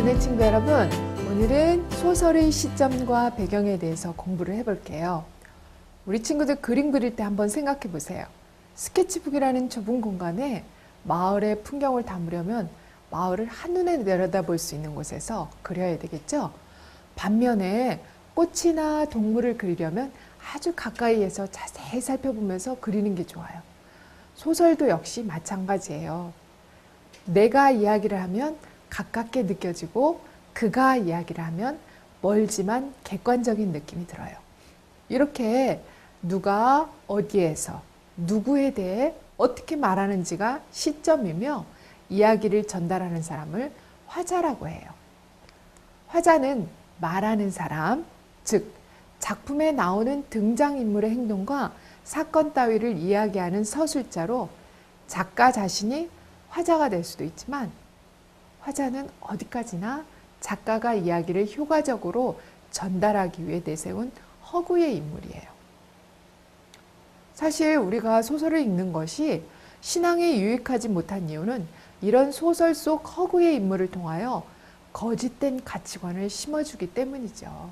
네, 친구 여러분, 오늘은 소설의 시점과 배경에 대해서 공부를 해볼게요. 우리 친구들 그림 그릴 때 한번 생각해 보세요. 스케치북이라는 좁은 공간에 마을의 풍경을 담으려면 마을을 한눈에 내려다볼 수 있는 곳에서 그려야 되겠죠? 반면에 꽃이나 동물을 그리려면 아주 가까이에서 자세히 살펴보면서 그리는 게 좋아요. 소설도 역시 마찬가지예요. 내가 이야기를 하면 가깝게 느껴지고 그가 이야기를 하면 멀지만 객관적인 느낌이 들어요. 이렇게 누가 어디에서 누구에 대해 어떻게 말하는지가 시점이며 이야기를 전달하는 사람을 화자라고 해요. 화자는 말하는 사람, 즉 작품에 나오는 등장인물의 행동과 사건 따위를 이야기하는 서술자로 작가 자신이 화자가 될 수도 있지만 화자는 어디까지나 작가가 이야기를 효과적으로 전달하기 위해 내세운 허구의 인물이에요. 사실 우리가 소설을 읽는 것이 신앙에 유익하지 못한 이유는 이런 소설 속 허구의 인물을 통하여 거짓된 가치관을 심어주기 때문이죠.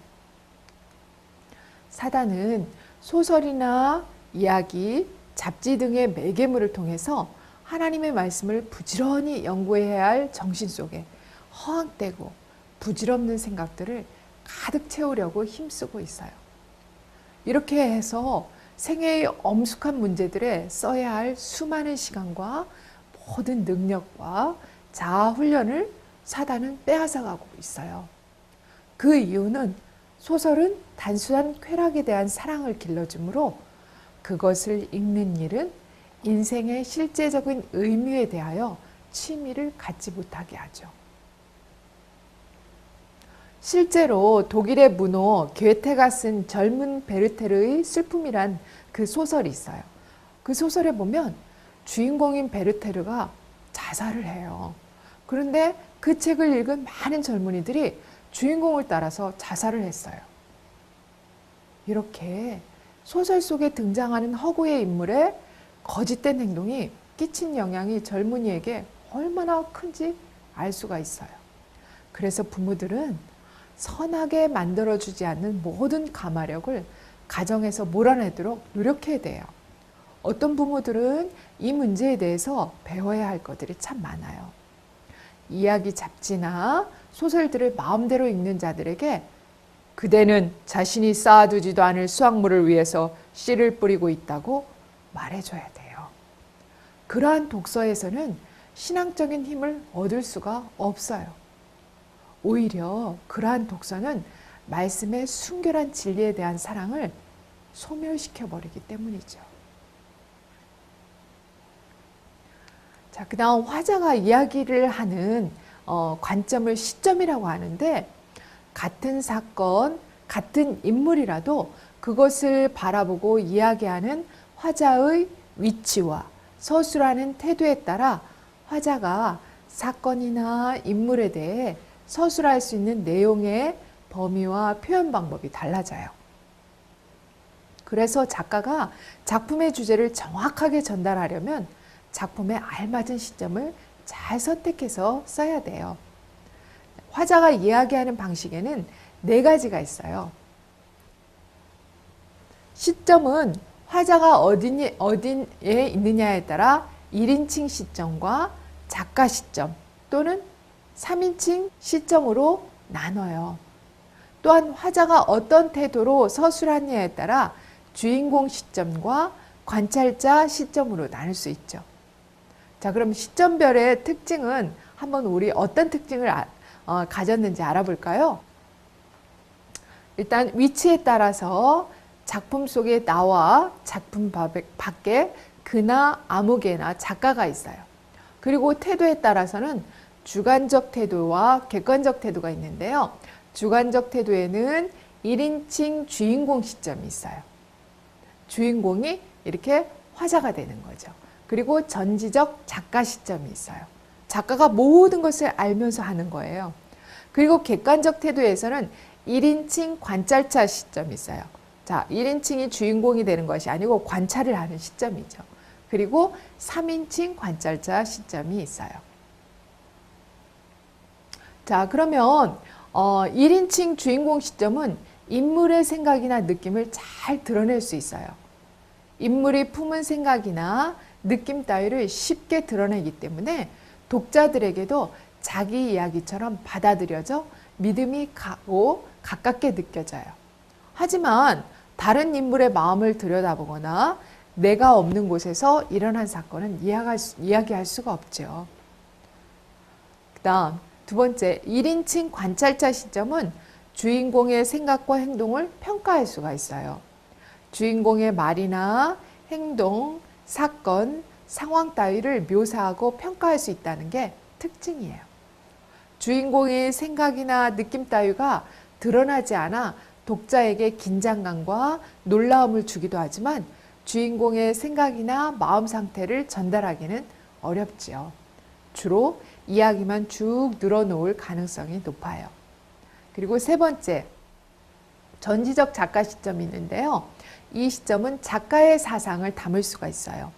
사단은 소설이나 이야기, 잡지 등의 매개물을 통해서 하나님의 말씀을 부지런히 연구해야 할 정신 속에 허황되고 부질없는 생각들을 가득 채우려고 힘쓰고 있어요. 이렇게 해서 생애의 엄숙한 문제들에 써야 할 수많은 시간과 모든 능력과 자아 훈련을 사단은 빼앗아가고 있어요. 그 이유는 소설은 단순한 쾌락에 대한 사랑을 길러주므로 그것을 읽는 일은 인생의 실제적인 의미에 대하여 취미를 갖지 못하게 하죠. 실제로 독일의 문호 괴테가 쓴 젊은 베르테르의 슬픔이란 그 소설이 있어요. 그 소설에 보면 주인공인 베르테르가 자살을 해요. 그런데 그 책을 읽은 많은 젊은이들이 주인공을 따라서 자살을 했어요. 이렇게 소설 속에 등장하는 허구의 인물의 거짓된 행동이 끼친 영향이 젊은이에게 얼마나 큰지 알 수가 있어요. 그래서 부모들은 선하게 만들어주지 않는 모든 가마력을 가정에서 몰아내도록 노력해야 돼요. 어떤 부모들은 이 문제에 대해서 배워야 할 것들이 참 많아요. 이야기 잡지나 소설들을 마음대로 읽는 자들에게 그대는 자신이 쌓아두지도 않을 수확물을 위해서 씨를 뿌리고 있다고 말해줘야 돼요. 그러한 독서에서는 신앙적인 힘을 얻을 수가 없어요. 오히려 그러한 독서는 말씀의 순결한 진리에 대한 사랑을 소멸시켜버리기 때문이죠. 자, 그 다음 화자가 이야기를 하는 관점을 시점이라고 하는데 같은 사건, 같은 인물이라도 그것을 바라보고 이야기하는 화자의 위치와 서술하는 태도에 따라 화자가 사건이나 인물에 대해 서술할 수 있는 내용의 범위와 표현 방법이 달라져요. 그래서 작가가 작품의 주제를 정확하게 전달하려면 작품에 알맞은 시점을 잘 선택해서 써야 돼요. 화자가 이야기하는 방식에는 4가지가 있어요. 시점은 화자가 어디에 있느냐에 따라 1인칭 시점과 작가 시점 또는 3인칭 시점으로 나눠요. 또한 화자가 어떤 태도로 서술하느냐에 따라 주인공 시점과 관찰자 시점으로 나눌 수 있죠. 자, 그럼 시점별의 특징은 한번 우리 어떤 특징을 가졌는지 알아볼까요? 일단 위치에 따라서 작품 속에 나와 작품 밖에 그나 아무개나 작가가 있어요. 그리고 태도에 따라서는 주관적 태도와 객관적 태도가 있는데요. 주관적 태도에는 1인칭 주인공 시점이 있어요. 주인공이 이렇게 화자가 되는 거죠. 그리고 전지적 작가 시점이 있어요. 작가가 모든 것을 알면서 하는 거예요. 그리고 객관적 태도에서는 1인칭 관찰자 시점이 있어요. 자, 1인칭이 주인공이 되는 것이 아니고 관찰을 하는 시점이죠. 그리고 3인칭 관찰자 시점이 있어요. 자, 그러면 1인칭 주인공 시점은 인물의 생각이나 느낌을 잘 드러낼 수 있어요. 인물이 품은 생각이나 느낌 따위를 쉽게 드러내기 때문에 독자들에게도 자기 이야기처럼 받아들여져 믿음이 가고 가깝게 느껴져요. 하지만 다른 인물의 마음을 들여다보거나 내가 없는 곳에서 일어난 사건은 이야기할 수가 없죠. 그 다음 두 번째, 1인칭 관찰자 시점은 주인공의 생각과 행동을 평가할 수가 있어요. 주인공의 말이나 행동, 사건, 상황 따위를 묘사하고 평가할 수 있다는 게 특징이에요. 주인공의 생각이나 느낌 따위가 드러나지 않아 독자에게 긴장감과 놀라움을 주기도 하지만 주인공의 생각이나 마음 상태를 전달하기는 어렵지요. 주로 이야기만 쭉 늘어놓을 가능성이 높아요. 그리고 세 번째, 전지적 작가 시점이 있는데요. 이 시점은 작가의 사상을 담을 수가 있어요.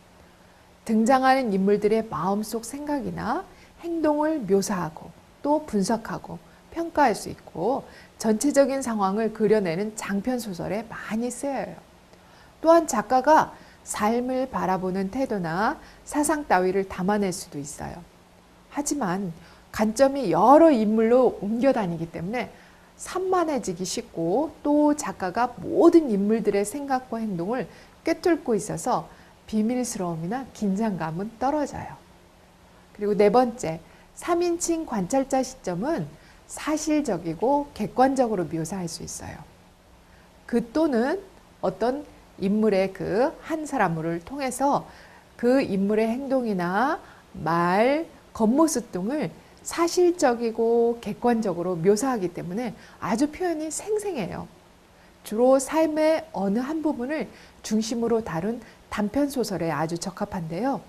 등장하는 인물들의 마음속 생각이나 행동을 묘사하고 또 분석하고 평가할 수 있고 전체적인 상황을 그려내는 장편 소설에 많이 쓰여요. 또한 작가가 삶을 바라보는 태도나 사상 따위를 담아낼 수도 있어요. 하지만 관점이 여러 인물로 옮겨 다니기 때문에 산만해지기 쉽고 또 작가가 모든 인물들의 생각과 행동을 꿰뚫고 있어서 비밀스러움이나 긴장감은 떨어져요. 그리고 네 번째, 3인칭 관찰자 시점은 사실적이고 객관적으로 묘사할 수 있어요. 그 또는 어떤 인물의 그 한 사람을 통해서 그 인물의 행동이나 말, 겉모습 등을 사실적이고 객관적으로 묘사하기 때문에 아주 표현이 생생해요. 주로 삶의 어느 한 부분을 중심으로 다룬 단편 소설에 아주 적합한데요.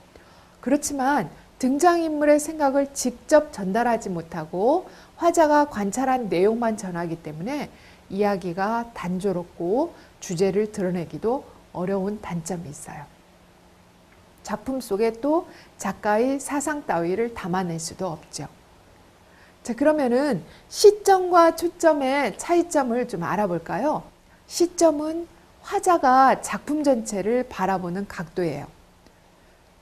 그렇지만 등장인물의 생각을 직접 전달하지 못하고 화자가 관찰한 내용만 전하기 때문에 이야기가 단조롭고 주제를 드러내기도 어려운 단점이 있어요. 작품 속에 또 작가의 사상 따위를 담아낼 수도 없죠. 자, 그러면은 시점과 초점의 차이점을 좀 알아볼까요? 시점은 화자가 작품 전체를 바라보는 각도예요.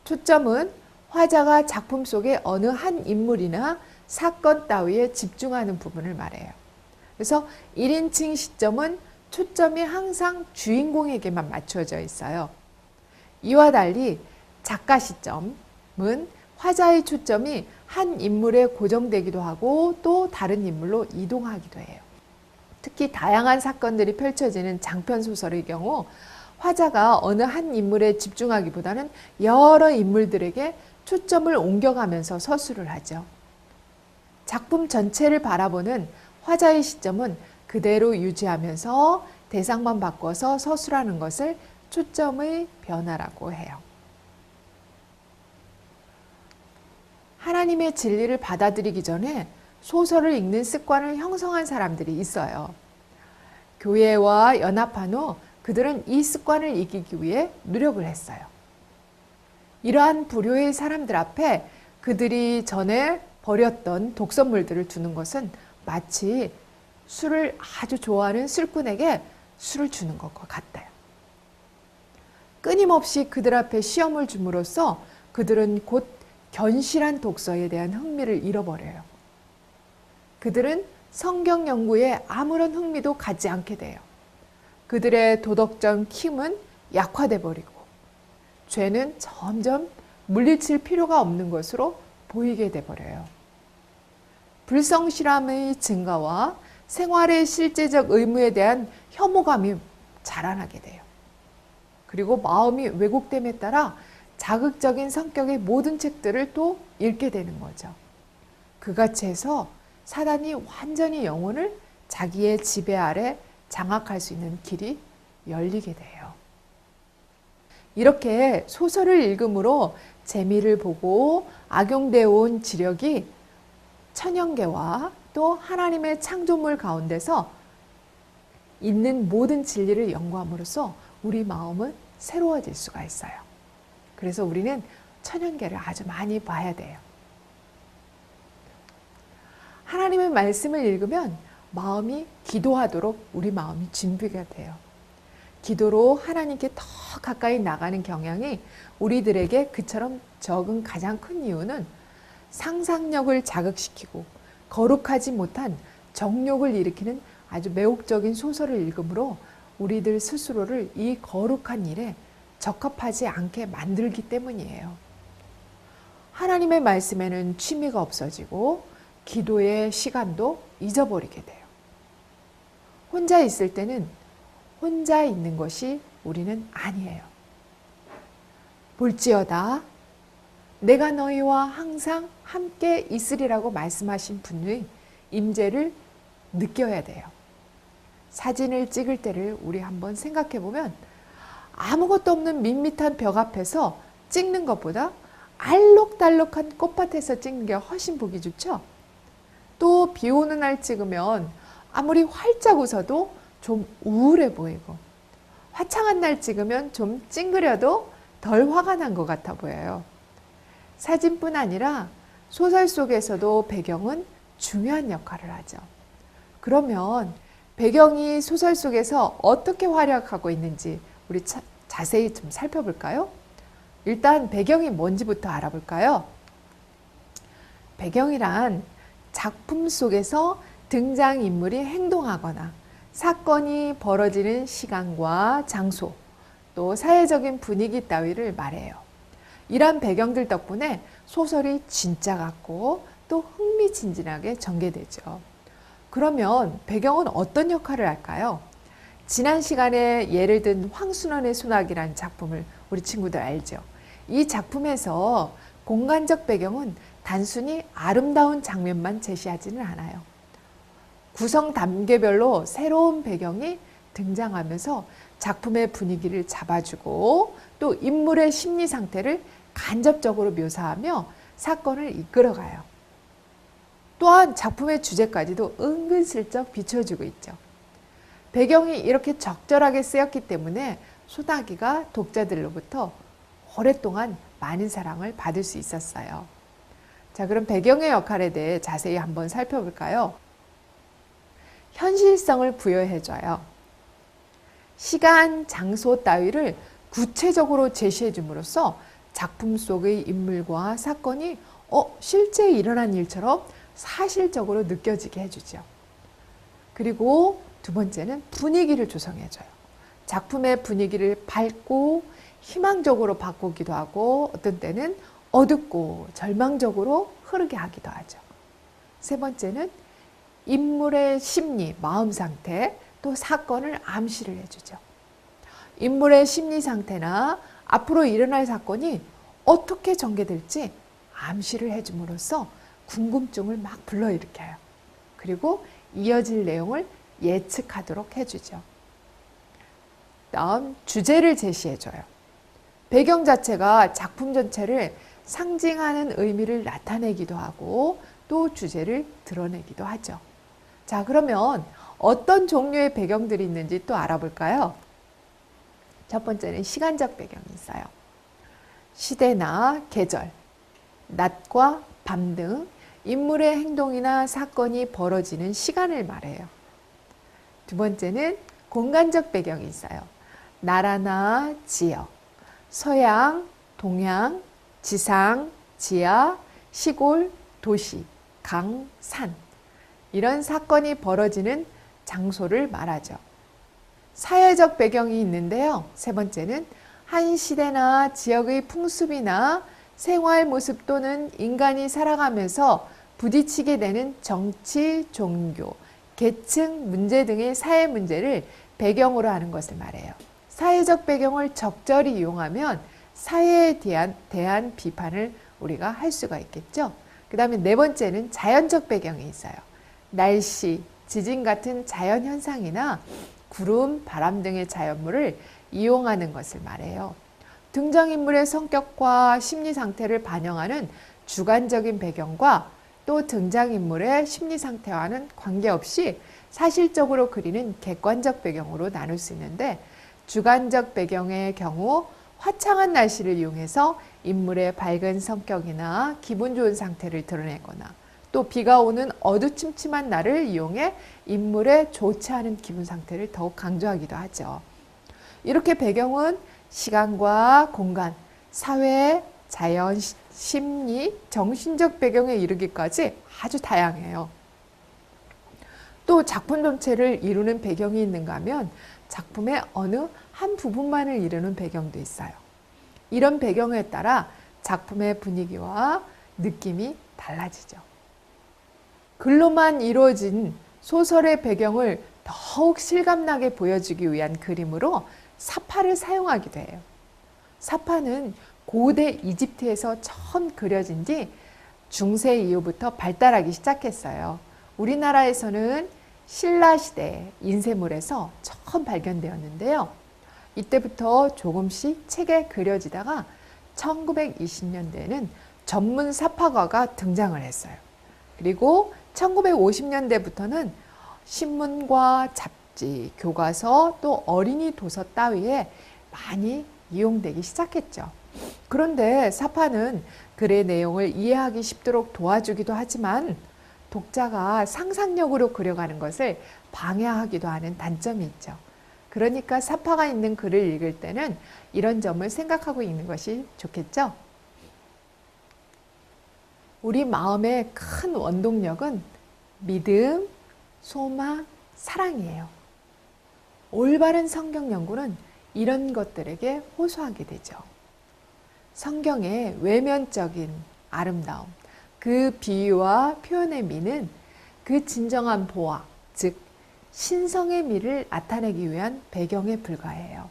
초점은 화자가 작품 속의 어느 한 인물이나 사건 따위에 집중하는 부분을 말해요. 그래서 1인칭 시점은 초점이 항상 주인공에게만 맞춰져 있어요. 이와 달리 작가 시점은 화자의 초점이 한 인물에 고정되기도 하고 또 다른 인물로 이동하기도 해요. 특히 다양한 사건들이 펼쳐지는 장편 소설의 경우 화자가 어느 한 인물에 집중하기보다는 여러 인물들에게 초점을 옮겨가면서 서술을 하죠. 작품 전체를 바라보는 화자의 시점은 그대로 유지하면서 대상만 바꿔서 서술하는 것을 초점의 변화라고 해요. 하나님의 진리를 받아들이기 전에 소설을 읽는 습관을 형성한 사람들이 있어요. 교회와 연합한 후 그들은 이 습관을 이기기 위해 노력을 했어요. 이러한 부류의 사람들 앞에 그들이 전에 버렸던 독서물들을 두는 것은 마치 술을 아주 좋아하는 술꾼에게 술을 주는 것과 같아요. 끊임없이 그들 앞에 시험을 줌으로써 그들은 곧 견실한 독서에 대한 흥미를 잃어버려요. 그들은 성경 연구에 아무런 흥미도 갖지 않게 돼요. 그들의 도덕적 힘은 약화돼 버리고 죄는 점점 물리칠 필요가 없는 것으로 보이게 돼 버려요. 불성실함의 증가와 생활의 실제적 의무에 대한 혐오감이 자라나게 돼요. 그리고 마음이 왜곡됨에 따라 자극적인 성격의 모든 책들을 또 읽게 되는 거죠. 그같이 해서 사단이 완전히 영혼을 자기의 지배 아래 장악할 수 있는 길이 열리게 돼요. 이렇게 소설을 읽음으로 재미를 보고 악용되어 온 지력이 천연계와 또 하나님의 창조물 가운데서 있는 모든 진리를 연구함으로써 우리 마음은 새로워질 수가 있어요. 그래서 우리는 천연계를 아주 많이 봐야 돼요. 하나님의 말씀을 읽으면 마음이 기도하도록 우리 마음이 준비가 돼요. 기도로 하나님께 더 가까이 나가는 경향이 우리들에게 그처럼 적은 가장 큰 이유는 상상력을 자극시키고 거룩하지 못한 정욕을 일으키는 아주 매혹적인 소설을 읽음으로 우리들 스스로를 이 거룩한 일에 적합하지 않게 만들기 때문이에요. 하나님의 말씀에는 취미가 없어지고 기도의 시간도 잊어버리게 돼요. 혼자 있을 때는 혼자 있는 것이 우리는 아니에요. 볼지어다 내가 너희와 항상 함께 있으리라고 말씀하신 분의 임재를 느껴야 돼요. 사진을 찍을 때를 우리 한번 생각해 보면 아무것도 없는 밋밋한 벽 앞에서 찍는 것보다 알록달록한 꽃밭에서 찍는 게 훨씬 보기 좋죠. 또 비 오는 날 찍으면 아무리 활짝 웃어도 좀 우울해 보이고, 화창한 날 찍으면 좀 찡그려도 덜 화가 난 것 같아 보여요. 사진뿐 아니라 소설 속에서도 배경은 중요한 역할을 하죠. 그러면 배경이 소설 속에서 어떻게 활약하고 있는지 우리 자세히 좀 살펴볼까요? 일단 배경이 뭔지부터 알아볼까요? 배경이란 작품 속에서 등장인물이 행동하거나 사건이 벌어지는 시간과 장소, 또 사회적인 분위기 따위를 말해요. 이런 배경들 덕분에 소설이 진짜 같고 또 흥미진진하게 전개되죠. 그러면 배경은 어떤 역할을 할까요? 지난 시간에 예를 든 황순원의 소나기라는 작품을 우리 친구들 알죠? 이 작품에서 공간적 배경은 단순히 아름다운 장면만 제시하지는 않아요. 구성 단계별로 새로운 배경이 등장하면서 작품의 분위기를 잡아주고 또 인물의 심리 상태를 간접적으로 묘사하며 사건을 이끌어가요. 또한 작품의 주제까지도 은근슬쩍 비춰주고 있죠. 배경이 이렇게 적절하게 쓰였기 때문에 소나기가 독자들로부터 오랫동안 많은 사랑을 받을 수 있었어요. 자, 그럼 배경의 역할에 대해 자세히 한번 살펴볼까요? 현실성을 부여해줘요. 시간, 장소 따위를 구체적으로 제시해 줌으로써 작품 속의 인물과 사건이 실제 일어난 일처럼 사실적으로 느껴지게 해주죠. 그리고 두 번째는 분위기를 조성해줘요. 작품의 분위기를 밝고 희망적으로 바꾸기도 하고 어떤 때는 어둡고 절망적으로 흐르게 하기도 하죠. 세 번째는 인물의 심리, 마음 상태, 또 사건을 암시를 해주죠. 인물의 심리 상태나 앞으로 일어날 사건이 어떻게 전개될지 암시를 해줌으로써 궁금증을 막 불러일으켜요. 그리고 이어질 내용을 예측하도록 해주죠. 다음, 주제를 제시해줘요. 배경 자체가 작품 전체를 상징하는 의미를 나타내기도 하고 또 주제를 드러내기도 하죠. 자, 그러면 어떤 종류의 배경들이 있는지 또 알아볼까요? 첫 번째는 시간적 배경이 있어요. 시대나 계절, 낮과 밤 등 인물의 행동이나 사건이 벌어지는 시간을 말해요. 두 번째는 공간적 배경이 있어요. 나라나 지역, 서양, 동양, 지상, 지하, 시골, 도시, 강, 산, 이런 사건이 벌어지는 장소를 말하죠. 사회적 배경이 있는데요. 세 번째는 한 시대나 지역의 풍습이나 생활 모습 또는 인간이 살아가면서 부딪히게 되는 정치, 종교, 계층 문제 등의 사회 문제를 배경으로 하는 것을 말해요. 사회적 배경을 적절히 이용하면 사회에 대한 비판을 우리가 할 수가 있겠죠. 그 다음에 네 번째는 자연적 배경이 있어요. 날씨, 지진 같은 자연 현상이나 구름, 바람 등의 자연물을 이용하는 것을 말해요. 등장인물의 성격과 심리 상태를 반영하는 주관적인 배경과 또 등장인물의 심리 상태와는 관계없이 사실적으로 그리는 객관적 배경으로 나눌 수 있는데, 주관적 배경의 경우 화창한 날씨를 이용해서 인물의 밝은 성격이나 기분 좋은 상태를 드러내거나, 또 비가 오는 어두침침한 날을 이용해 인물의 좋지 않은 기분 상태를 더욱 강조하기도 하죠. 이렇게 배경은 시간과 공간, 사회, 자연, 심리, 정신적 배경에 이르기까지 아주 다양해요. 또 작품 전체를 이루는 배경이 있는가 하면 작품의 어느 한 부분만을 이루는 배경도 있어요. 이런 배경에 따라 작품의 분위기와 느낌이 달라지죠. 글로만 이루어진 소설의 배경을 더욱 실감나게 보여주기 위한 그림으로 사파를 사용하기도 해요. 사파는 고대 이집트에서 처음 그려진 뒤 중세 이후부터 발달하기 시작했어요. 우리나라에서는 신라시대 인쇄물에서 처음 발견되었는데요. 이때부터 조금씩 책에 그려지다가 1920년대에는 전문 사파가가 등장을 했어요. 그리고 1950년대부터는 신문과 잡지, 교과서, 또 어린이 도서 따위에 많이 이용되기 시작했죠. 그런데 사파는 글의 내용을 이해하기 쉽도록 도와주기도 하지만 독자가 상상력으로 그려가는 것을 방해하기도 하는 단점이 있죠. 그러니까 사파가 있는 글을 읽을 때는 이런 점을 생각하고 읽는 것이 좋겠죠. 우리 마음의 큰 원동력은 믿음, 소망, 사랑이에요. 올바른 성경 연구는 이런 것들에게 호소하게 되죠. 성경의 외면적인 아름다움, 그 비유와 표현의 미는 그 진정한 보화, 즉 신성의 미를 나타내기 위한 배경에 불과해요.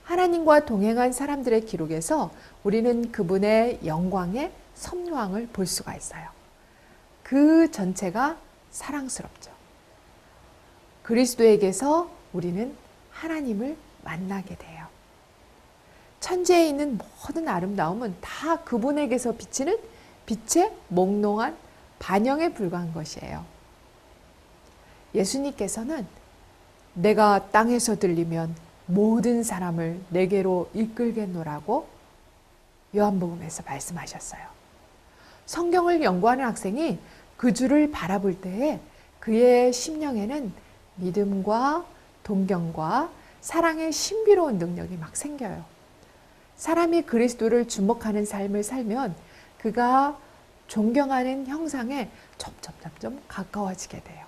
하나님과 동행한 사람들의 기록에서 우리는 그분의 영광의 선광을 볼 수가 있어요. 그 전체가 사랑스럽죠. 그리스도에게서 우리는 하나님을 만나게 돼요. 천지에 있는 모든 아름다움은 다 그분에게서 비치는 빛의 몽롱한 반영에 불과한 것이에요. 예수님께서는 내가 땅에서 들리면 모든 사람을 내게로 이끌겠노라고 요한복음에서 말씀하셨어요. 성경을 연구하는 학생이 그 주를 바라볼 때에 그의 심령에는 믿음과 동경과 사랑의 신비로운 능력이 막 생겨요. 사람이 그리스도를 주목하는 삶을 살면 그가 존경하는 형상에 점점 가까워지게 돼요.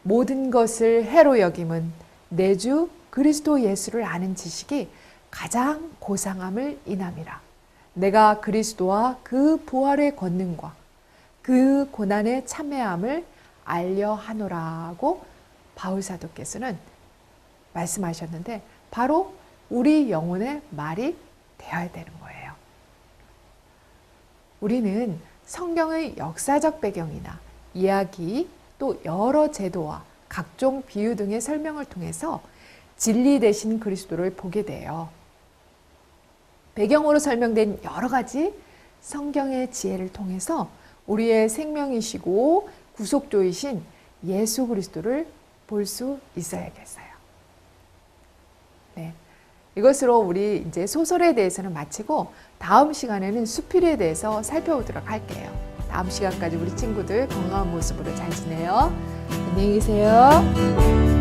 모든 것을 해로 여김은 내 주 그리스도 예수를 아는 지식이 가장 고상함을 인함이라. 내가 그리스도와 그 부활의 권능과 그 고난의 참회함을 알려 하노라고 바울 사도께서는 말씀하셨는데 바로 우리 영혼의 말이 되어야 되는 거예요. 우리는 성경의 역사적 배경이나 이야기 또 여러 제도와 각종 비유 등의 설명을 통해서 진리 되신 그리스도를 보게 돼요. 배경으로 설명된 여러 가지 성경의 지혜를 통해서 우리의 생명이시고 구속주이신 예수 그리스도를 볼 수 있어야겠어요. 네. 이것으로 우리 이제 소설에 대해서는 마치고 다음 시간에는 수필에 대해서 살펴보도록 할게요. 다음 시간까지 우리 친구들 건강한 모습으로 잘 지내요. 안녕히 계세요.